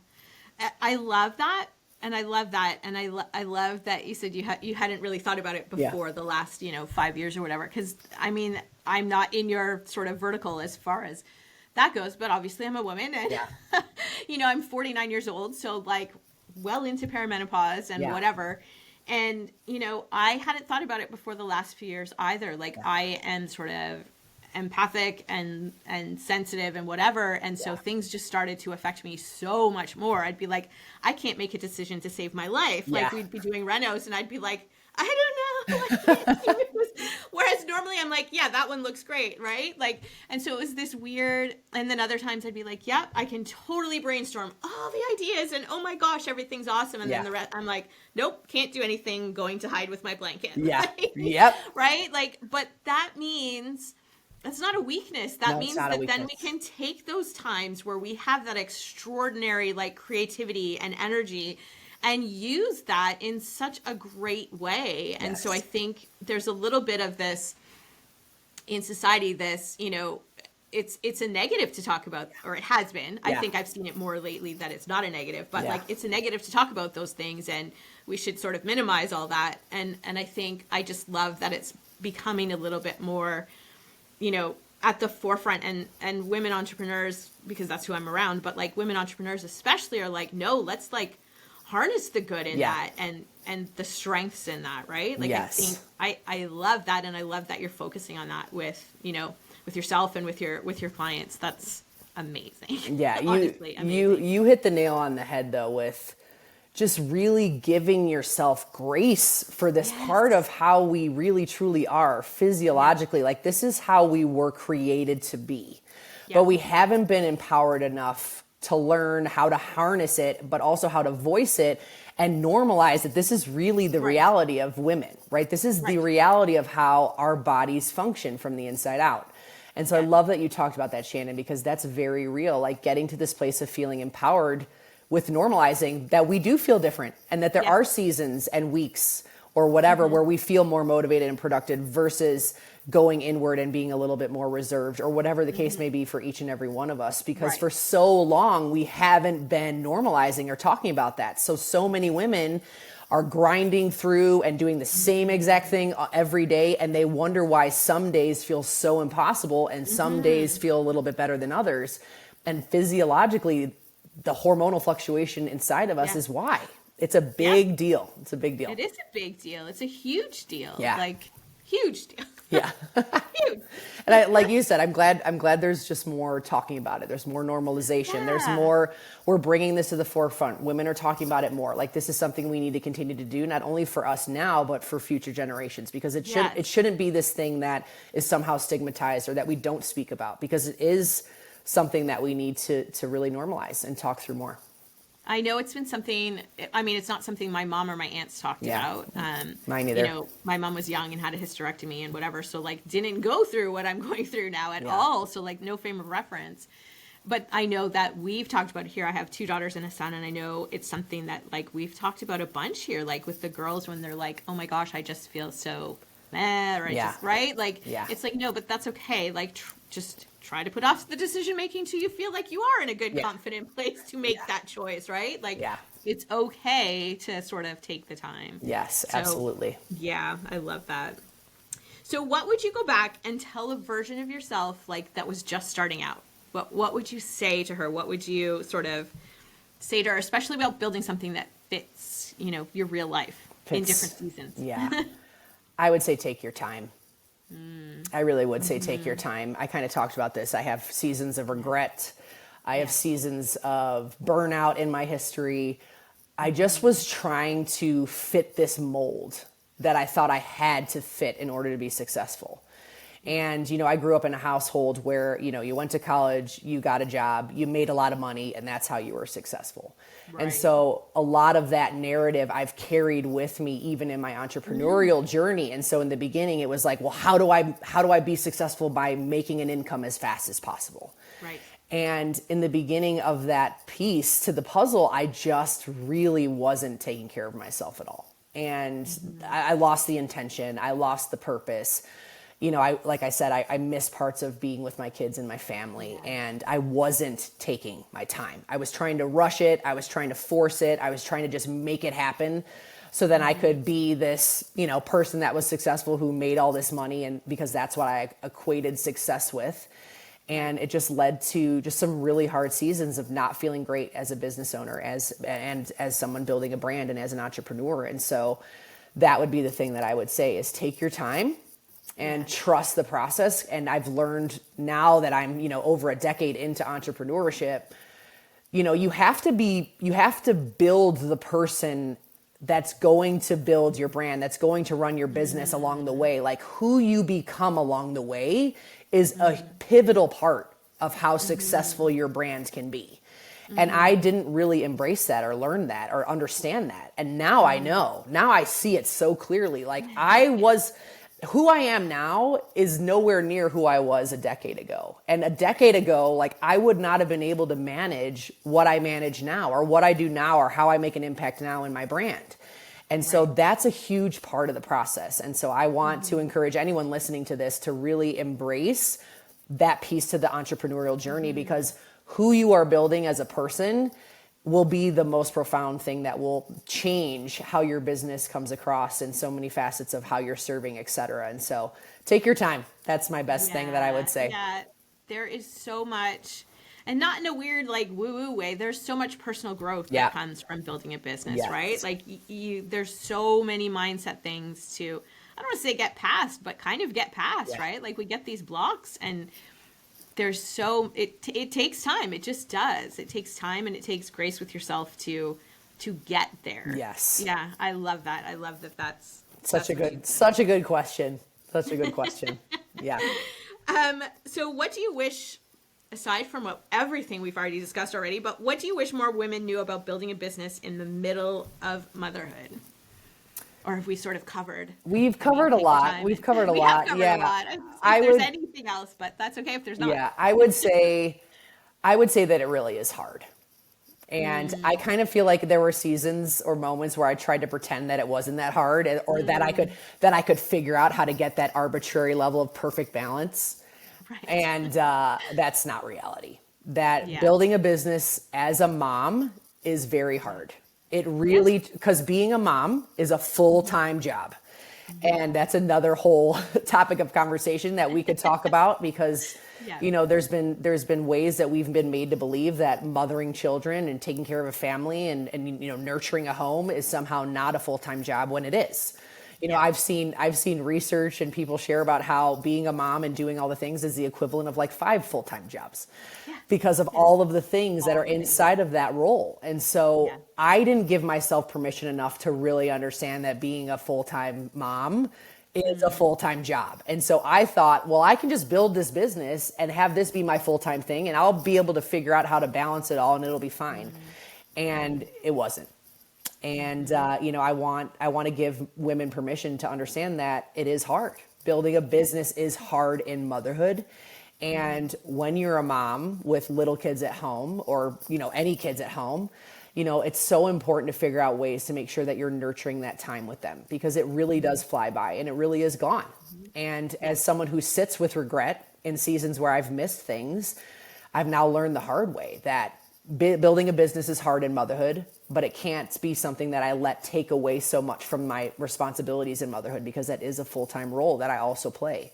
I love that. And I love that. And I love that you said you hadn't really thought about it before the last, 5 years or whatever. Cause I mean, I'm not in your sort of vertical as far as that goes, but obviously I'm a woman and, I'm 49 years old. So like well into perimenopause and whatever. And, I hadn't thought about it before the last few years either. Like I am sort of empathic and sensitive and whatever, and so things just started to affect me so much more. I'd be like, I can't make a decision to save my life. Like we'd be doing renos and I'd be like, I don't know. I can't do this. Whereas normally I'm like, yeah, that one looks great, right? Like, and so it was this weird. And then other times I'd be like, yeah, I can totally brainstorm all the ideas and oh my gosh, everything's awesome. And then the rest, I'm like, nope, can't do anything. Going to hide with my blanket. Yeah. Right? Right. Like, but that means that's not a weakness. That means that then we can take those times where we have that extraordinary like creativity and energy and use that in such a great way. And so I think there's a little bit of this in society, it's a negative to talk about, or it has been. I think I've seen it more lately that it's not a negative, but like it's a negative to talk about those things and we should sort of minimize all that. And I think I just love that it's becoming a little bit more at the forefront and women entrepreneurs, because that's who I'm around, but like women entrepreneurs especially are like, no, let's like harness the good in Yeah. that and the strengths in that, right? Like, Yes. I think I love that, and I love that you're focusing on that with, with yourself and with your clients. That's amazing. Yeah, Honestly, amazing. you hit the nail on the head though with just really giving yourself grace for this part of how we really truly are physiologically. Like, this is how we were created to be. Yeah. But we haven't been empowered enough to learn how to harness it, but also how to voice it and normalize that this is really the reality of women, right? This is the reality of how our bodies function from the inside out. And so I love that you talked about that, Shannon, because that's very real. Like, getting to this place of feeling empowered with normalizing that we do feel different, and that there are seasons and weeks or whatever where we feel more motivated and productive versus going inward and being a little bit more reserved, or whatever the case may be for each and every one of us, because for so long we haven't been normalizing or talking about that. So many women are grinding through and doing the same exact thing every day, and they wonder why some days feel so impossible and some days feel a little bit better than others. And physiologically, the hormonal fluctuation inside of us is why. It's a big deal. It's a big deal. It is a big deal. It's a huge deal. Yeah. Like, huge deal. Yeah. Huge. And like you said, I'm glad there's just more talking about it. There's more normalization. There's more, we're bringing this to the forefront. Women are talking about it more. Like, this is something we need to continue to do, not only for us now, but for future generations, because it shouldn't be this thing that is somehow stigmatized or that we don't speak about, because it is something that we need to really normalize and talk through more. I know it's been something, I mean, it's not something my mom or my aunts talked about. Mine either. My mom was young and had a hysterectomy and whatever, so like didn't go through what I'm going through now at all. So like no frame of reference. But I know that we've talked about it here. I have 2 daughters and a son, and I know it's something that like we've talked about a bunch here, like with the girls when they're like, oh my gosh, I just feel so meh, or I just, right? Like, it's like, no, but that's okay. Like, just try to put off the decision making till you feel like you are in a good, confident place to make that choice, right? Like, it's okay to sort of take the time. Yes, absolutely. Yeah, I love that. So what would you go back and tell a version of yourself like that was just starting out? What would you say to her? What would you sort of say to her, especially about building something that fits, your real life in different seasons? Yeah. I would say take your time. I really would say take your time. I kind of talked about this. I have seasons of regret. I have seasons of burnout in my history. I just was trying to fit this mold that I thought I had to fit in order to be successful. And, I grew up in a household where, you went to college, you got a job, you made a lot of money, and that's how you were successful. Right. And so a lot of that narrative I've carried with me even in my entrepreneurial journey. And so in the beginning, it was like, well, how do I be successful by making an income as fast as possible? Right. And in the beginning of that piece to the puzzle, I just really wasn't taking care of myself at all. And I lost the intention. I lost the purpose. Like I said, I miss parts of being with my kids and my family, and I wasn't taking my time. I was trying to rush it. I was trying to force it. I was trying to just make it happen so then I could be this, person that was successful who made all this money, and because that's what I equated success with. And it just led to just some really hard seasons of not feeling great as a business owner, as someone building a brand and as an entrepreneur. And so that would be the thing that I would say is take your time and trust the process. And I've learned now that I'm, over a decade into entrepreneurship, you have to build the person that's going to build your brand, that's going to run your business along the way. Like, who you become along the way is a pivotal part of how successful your brand can be. And I didn't really embrace that or learn that or understand that. And now I know. Now I see it so clearly. Like, who I am now is nowhere near who I was a decade ago. And a decade ago, like, I would not have been able to manage what I manage now or what I do now or how I make an impact now in my brand. And so that's a huge part of the process. And so I want to encourage anyone listening to this to really embrace that piece to the entrepreneurial journey, because who you are building as a person will be the most profound thing that will change how your business comes across in so many facets of how you're serving, et cetera. And so take your time. That's my best thing that I would say. Yeah, there is so much. and not in a weird like woo woo way. There's so much personal growth that comes from building a business, right? Like there's so many mindset things to, I don't want to say get past, but kind of get past, right? Like we get these blocks, and there's it takes time. It just does. It takes time, and it takes grace with yourself to get there. Yes. Yeah, I love that. I love that. That's such a good question. Such a good question. Yeah. So what do you wish, aside from everything we've already discussed already, but what do you wish more women knew about building a business in the middle of motherhood? Or have we sort of covered? We've covered a lot. We've covered a lot. Yeah. If there's anything else, but that's okay if there's not. Yeah, I would say that it really is hard. And I kind of feel like there were seasons or moments where I tried to pretend that it wasn't that hard, or that I could figure out how to get that arbitrary level of perfect balance. Right. And that's not reality. Building a business as a mom is very hard. It really, because being a mom is a full-time job. And that's another whole topic of conversation that we could talk about, because there's been ways that we've been made to believe that mothering children and taking care of a family and nurturing a home is somehow not a full-time job, when it is. I've seen research and people share about how being a mom and doing all the things is the equivalent of like 5 full-time jobs because of all of the things that are inside of that role. And so I didn't give myself permission enough to really understand that being a full-time mom is a full-time job. And so I thought, well, I can just build this business and have this be my full-time thing, and I'll be able to figure out how to balance it all, and it'll be fine. And it wasn't. And, I want to give women permission to understand that it is hard. Building a business is hard in motherhood. And when you're a mom with little kids at home, or, any kids at home, it's so important to figure out ways to make sure that you're nurturing that time with them, because it really does fly by and it really is gone. And as someone who sits with regret in seasons where I've missed things, I've now learned the hard way that building a business is hard in motherhood, but it can't be something that I let take away so much from my responsibilities in motherhood, because that is a full-time role that I also play.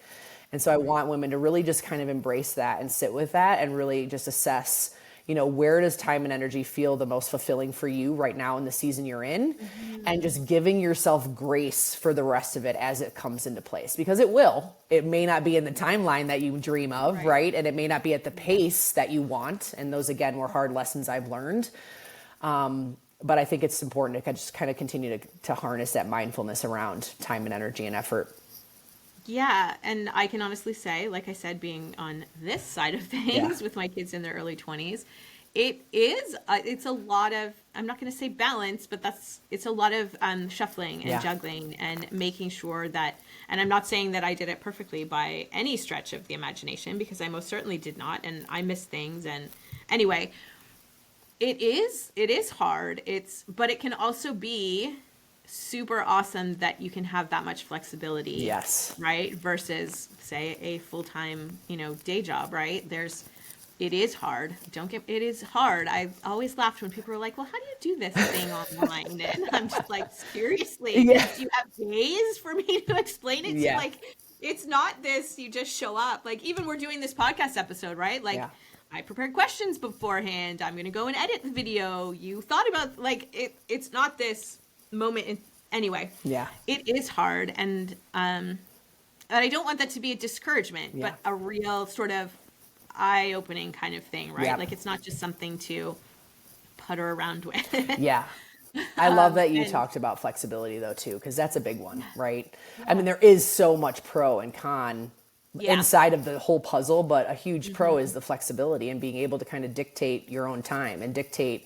And so I want women to really just kind of embrace that and sit with that and really just assess, where does time and energy feel the most fulfilling for you right now in the season you're in, and just giving yourself grace for the rest of it as it comes into place, because it may not be in the timeline that you dream of, right? And it may not be at the pace that you want. And those, again, were hard lessons I've learned. But I think it's important to just kind of continue to harness that mindfulness around time and energy and effort. Yeah. And I can honestly say, like I said, being on this side of things with my kids in their early 20s, it's a lot of, I'm not going to say balance, but it's a lot of shuffling and juggling and making sure that, and I'm not saying that I did it perfectly by any stretch of the imagination, because I most certainly did not. And I missed things. And anyway, it is hard. But it can also be super awesome that you can have that much flexibility. Yes. Right. Versus, say, a full-time, day job, right? It is hard. It is hard. I've always laughed when people are like, well, how do you do this thing online? And I'm just like, seriously, do you have days for me to explain it to you? Like, it's not this, you just show up. Like, even we're doing this podcast episode, right? Like, I prepared questions beforehand. I'm going to go and edit the video. You thought about, like, it's not this moment. Anyway, it is hard. And I don't want that to be a discouragement, but a real sort of eye-opening kind of thing, right? Like, it's not just something to putter around with. I love that you talked about flexibility, though, too, because that's a big one, right? I mean, there is so much pro and con inside of the whole puzzle, but a huge pro is the flexibility and being able to kind of dictate your own time and dictate,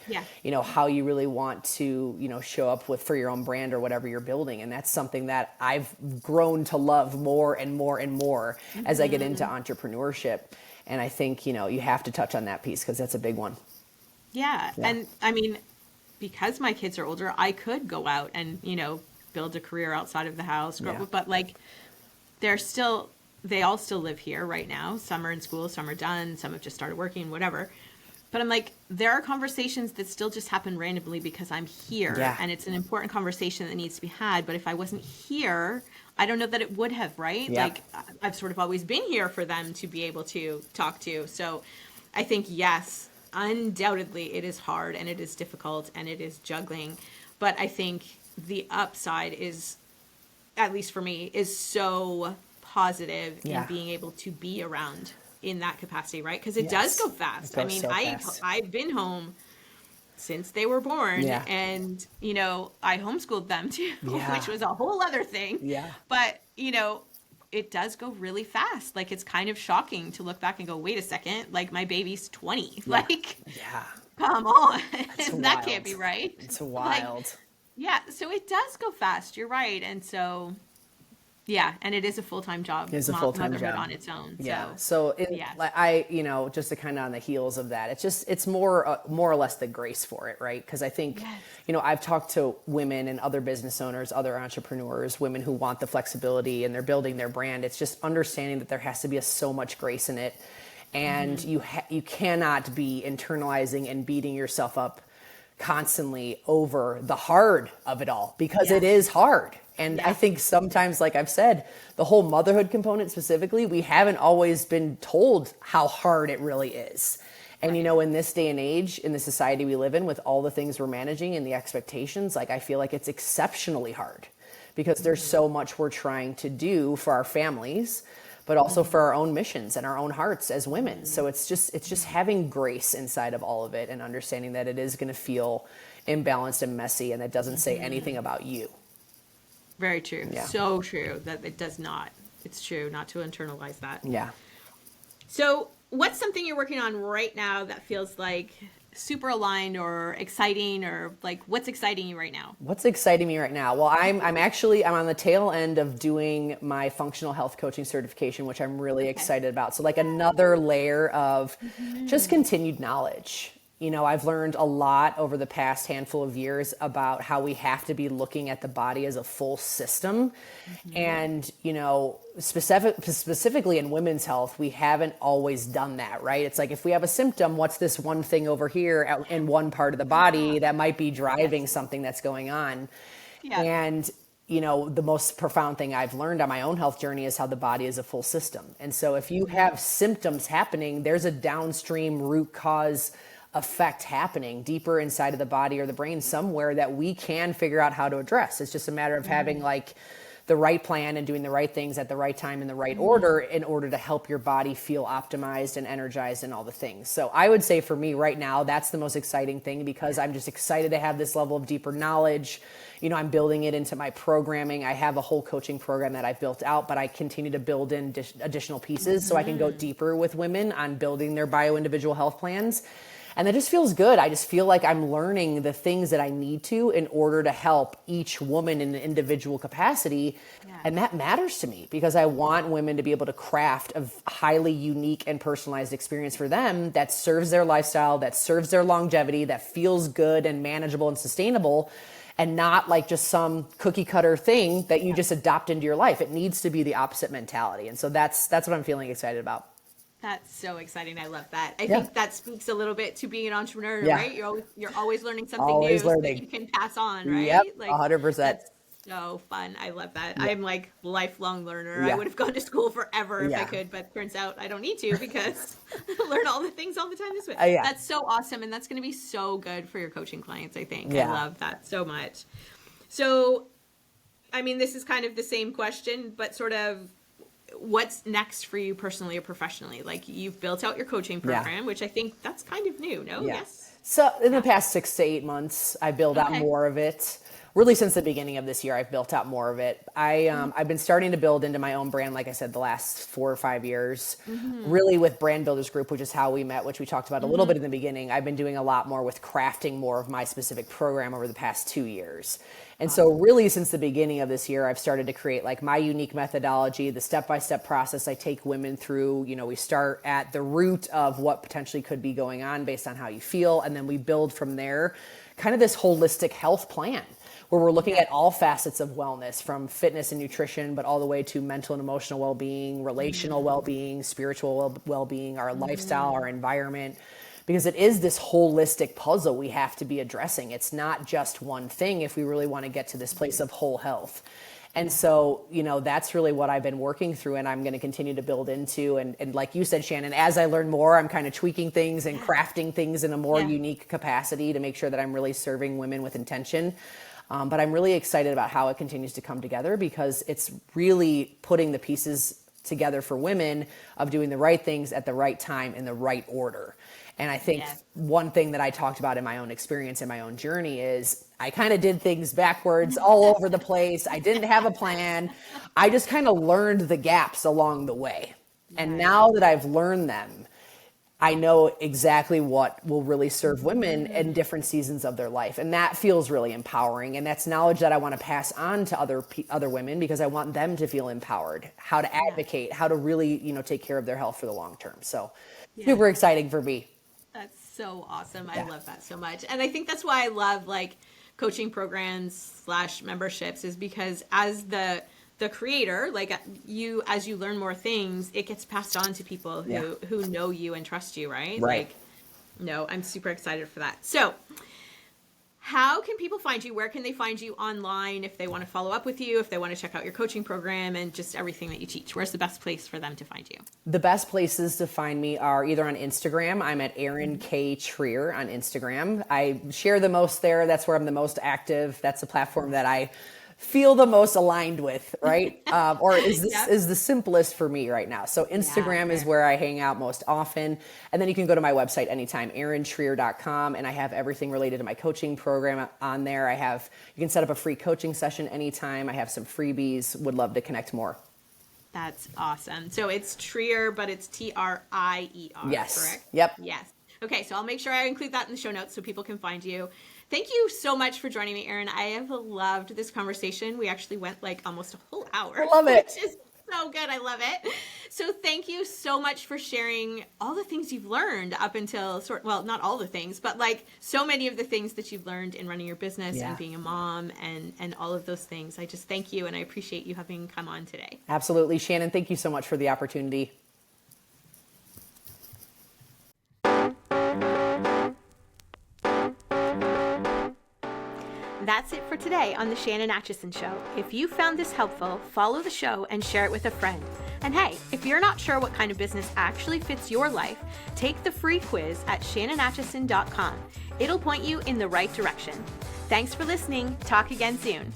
how you really want to, show up for your own brand or whatever you're building. And that's something that I've grown to love more and more and more as I get into entrepreneurship. And I think, you have to touch on that piece, because that's a big one. Yeah. And I mean, because my kids are older, I could go out and, build a career outside of the house, but like, they all still live here right now. Some are in school, some are done, some have just started working, whatever. But I'm like, there are conversations that still just happen randomly because I'm here. And it's an important conversation that needs to be had. But if I wasn't here, I don't know that it would have, right? Like, I've sort of always been here for them to be able to talk to. So I think, yes, undoubtedly it is hard and it is difficult and it is juggling. But I think the upside is, at least for me, is so positive in being able to be around in that capacity, right? Because it does go fast. I mean, I've been home since they were born, and I homeschooled them too, which was a whole other thing. But it does go really fast. Like, it's kind of shocking to look back and go, wait a second, like, my baby's 20. Like, come on. That can't be right. It's wild. So it does go fast. You're right. And so, and it is a full-time job. It's a full-time motherhood job on its own. So just to kind of on the heels of that, it's more or less the grace for it, right? Because I think, I've talked to women and other business owners, other entrepreneurs, women who want the flexibility and they're building their brand. It's just understanding that there has to be so much grace in it. And you cannot be internalizing and beating yourself up constantly over the hard of it all, because it is hard. And I think sometimes, like I've said, the whole motherhood component specifically, we haven't always been told how hard it really is. And, in this day and age, in the society we live in, with all the things we're managing and the expectations, like, I feel like it's exceptionally hard because there's so much we're trying to do for our families, but also for our own missions and our own hearts as women. So it's just having grace inside of all of it and understanding that it is going to feel imbalanced and messy, and that doesn't say anything about you. Very true. So true that it does not. It's true not to internalize that. So what's something you're working on right now that feels like super aligned or exciting, or like, what's exciting you right now? What's exciting me right now? Well, I'm on the tail end of doing my functional health coaching certification, which I'm really excited about. So like another layer of just continued knowledge. I've learned a lot over the past handful of years about how we have to be looking at the body as a full system. And, specifically in women's health, we haven't always done that, right? It's like, if we have a symptom, what's this one thing over here in one part of the body that might be driving something that's going on? And, the most profound thing I've learned on my own health journey is how the body is a full system. And so if you have symptoms happening, there's a downstream root cause effect happening deeper inside of the body or the brain somewhere that we can figure out how to address. It's just a matter of having like the right plan and doing the right things at the right time in the right order in order to help your body feel optimized and energized and all the things. So I would say for me right now, that's the most exciting thing, because I'm just excited to have this level of deeper knowledge. I'm building it into my programming. I have a whole coaching program that I've built out, but I continue to build in additional pieces so I can go deeper with women on building their bio-individual health plans. And that just feels good. I just feel like I'm learning the things that I need to in order to help each woman in an individual capacity. And that matters to me, because I want women to be able to craft a highly unique and personalized experience for them that serves their lifestyle, that serves their longevity, that feels good and manageable and sustainable, and not like just some cookie cutter thing that you just adopt into your life. It needs to be the opposite mentality. And so that's what I'm feeling excited about. That's so exciting. I love that. I think that speaks a little bit to being an entrepreneur, right? You're always learning something new so that you can pass on, right? Yep, like 100%. That's so fun. I love that. I'm like lifelong learner. I would have gone to school forever if I could, but turns out I don't need to, because I learn all the things all the time this way. That's so awesome. And that's going to be so good for your coaching clients, I think. I love that so much. So, I mean, this is kind of the same question, but sort of, what's next for you personally or professionally? Like, you've built out your coaching program, which I think that's kind of new, no? Yes. So in the past 6 to 8 months, I built out more of it. Really, since the beginning of this year, I've built out more of it. I've been starting to build into my own brand, like I said, the last 4 or 5 years, really with Brand Builders Group, which is how we met, which we talked about a little bit in the beginning. I've been doing a lot more with crafting more of my specific program over the past 2 years. And so really since the beginning of this year, I've started to create like my unique methodology, the step-by-step process I take women through. We start at the root of what potentially could be going on based on how you feel. And then we build from there kind of this holistic health plan where we're looking at all facets of wellness, from fitness and nutrition, but all the way to mental and emotional well-being, relational well-being, spiritual well-being, our lifestyle, our environment. Because it is this holistic puzzle we have to be addressing. It's not just one thing if we really want to get to this place of whole health. And so, that's really what I've been working through, and I'm going to continue to build into. And like you said, Shannon, as I learn more, I'm kind of tweaking things and crafting things in a more unique capacity to make sure that I'm really serving women with intention. But I'm really excited about how it continues to come together, because it's really putting the pieces together for women of doing the right things at the right time in the right order. And I think one thing that I talked about in my own experience, in my own journey, is I kind of did things backwards all over the place. I didn't have a plan. I just kind of learned the gaps along the way. And now that I've learned them, I know exactly what will really serve women in different seasons of their life. And that feels really empowering. And that's knowledge that I want to pass on to other women, because I want them to feel empowered, how to advocate, how to really, take care of their health for the long term. So super exciting for me. That's so awesome. I love that so much. And I think that's why I love coaching programs / memberships, is because as the creator, as you learn more things, it gets passed on to people who know you and trust you, right? Right. I'm super excited for that. So how can people find you? Where can they find you online if they want to follow up with you, if they want to check out your coaching program and just everything that you teach? Where's the best place for them to find you? The best places to find me are either on Instagram. I'm at Erin K. Trier on Instagram. I share the most there. That's where I'm the most active. That's the platform that I feel the most aligned with, right? Or is the simplest for me right now. So Instagram is where I hang out most often. And then you can go to my website anytime, erintrier.com. And I have everything related to my coaching program on there. You can set up a free coaching session anytime. I have some freebies. Would love to connect more. That's awesome. So it's Trier, but it's Trier, yes. Correct? Yep. Yes. Okay, so I'll make sure I include that in the show notes so people can find you. Thank you so much for joining me, Erin. I have loved this conversation. We actually went almost a whole hour. I love it. Which is so good. I love it. So thank you so much for sharing all the things you've learned up until not all the things, but so many of the things that you've learned in running your business and being a mom and all of those things. I just thank you, and I appreciate you having come on today. Absolutely. Shannon, thank you so much for the opportunity. That's it for today on The Shannon Atchison Show. If you found this helpful, follow the show and share it with a friend. And hey, if you're not sure what kind of business actually fits your life, take the free quiz at shannonatchison.com. It'll point you in the right direction. Thanks for listening. Talk again soon.